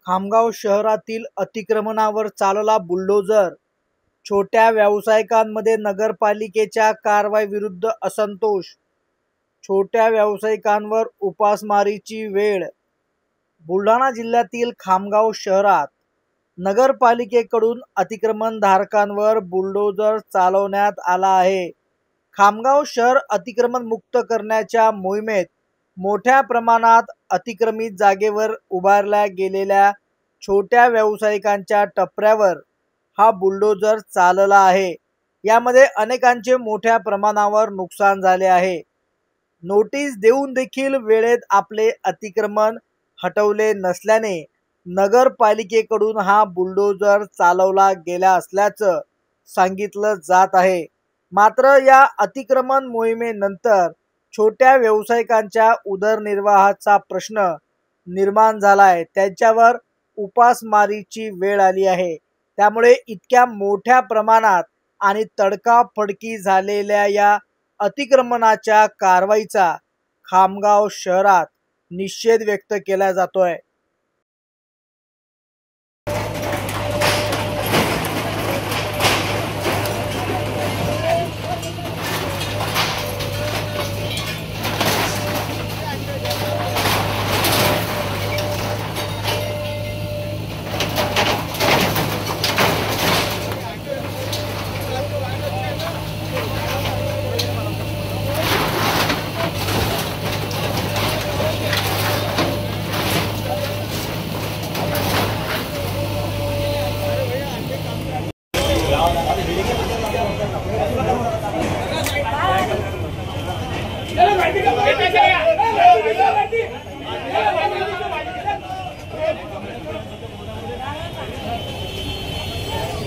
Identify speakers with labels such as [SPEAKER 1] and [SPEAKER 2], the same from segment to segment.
[SPEAKER 1] खामगाव शहरातील अतिक्रमणावर चालला बुलडोझर। छोट्या व्यावसायिकांमध्ये नगरपालिकेच्या कारवाईविरुद्ध असंतोष। छोट्या व्यावसायिकांवर उपासमारीची वेळ। बुलढाणा जिल्ह्यातील खामगाव शहरात नगरपालिकेकडून अतिक्रमणधारकांवर बुलडोझर चालवण्यात आला आहे। खामगाव शहर अतिक्रमण मुक्त करण्याच्या मोहिमेत मोठ्या प्रमाणात अतिक्रमित जागेवर उभारल्या गेलेल्या छोट्या व्यावसायिकांच्या टपऱ्यावर हा बुलडोझर चालला आहे। यामध्ये अनेकांचे मोठ्या प्रमाणावर नुकसान झाले आहे। नोटीस देऊन देखील वेळेत आपले अतिक्रमण हटवले नसल्याने नगरपालिकेकडून हा बुलडोझर चालवला गेला असल्याचं सांगितलं जात आहे। मात्र या अतिक्रमण मोहिमेनंतर छोट्या व्यावसायिकांच्या उदरनिर्वाहाचा प्रश्न निर्माण झालाय। त्यांच्यावर उपासमारीची वेळ आली आहे। त्यामुळे इतक्या मोठ्या प्रमाणात आणि तडकाफडकी झालेल्या या अतिक्रमणाच्या कारवाईचा खामगाव शहरात निषेध व्यक्त केला जातोय।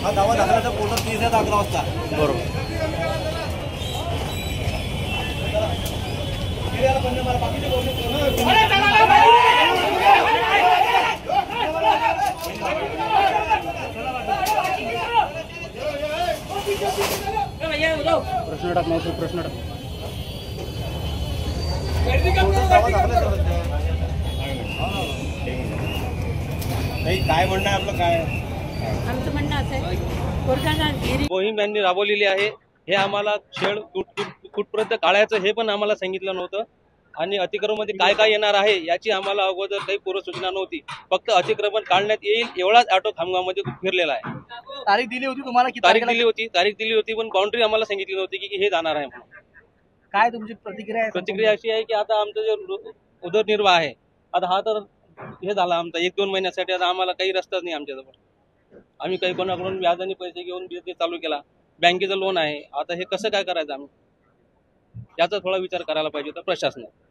[SPEAKER 2] हा दावा दाखलाचा पोर्टल 30-11 वाजता बरोबर। प्रश्न टाक नाही प्रश्न टाक नाही काय म्हणणं आहे आपलं काय
[SPEAKER 3] आमचं म्हणणं असं आहे
[SPEAKER 4] मोहीम यांनी राबवलेली आहे। हे आम्हाला शेड कुठपर्यंत काढायचं हे पण आम्हाला सांगितलं नव्हतं आणि अतिक्रमणामध्ये काय काय येणार आहे याची आम्हाला अगोदर काही पूर्वसूचना नव्हती। फक्त अतिक्रमण काढण्यात येईल एवढाच ऑटो खामगावमध्ये फिरलेला आहे।
[SPEAKER 2] तारीख दिली होती तुम्हाला की
[SPEAKER 4] तारीख दिली होती पण बाउंड्री आम्हाला सांगितली नव्हती की हे जाणार आहे म्हणून।
[SPEAKER 2] काय तुमची प्रतिक्रिया आहे?
[SPEAKER 4] प्रतिक्रिया अशी आहे की आता आमचं जे उदरनिर्वाह आहे आता हा तर हे झाला आमचा 1-2 महिन्यासाठी। आता आम्हाला काही रस्ताच नाही आमच्याजवळ। आम्ही काही कोणाकडून व्याजाने पैसे घेऊन बिझनेस चालू केला, बँकेचं लोन आहे। आता हे कसं काय करायचं आम्ही याचा थोडा विचार करायला पाहिजे होता प्रशासनाने।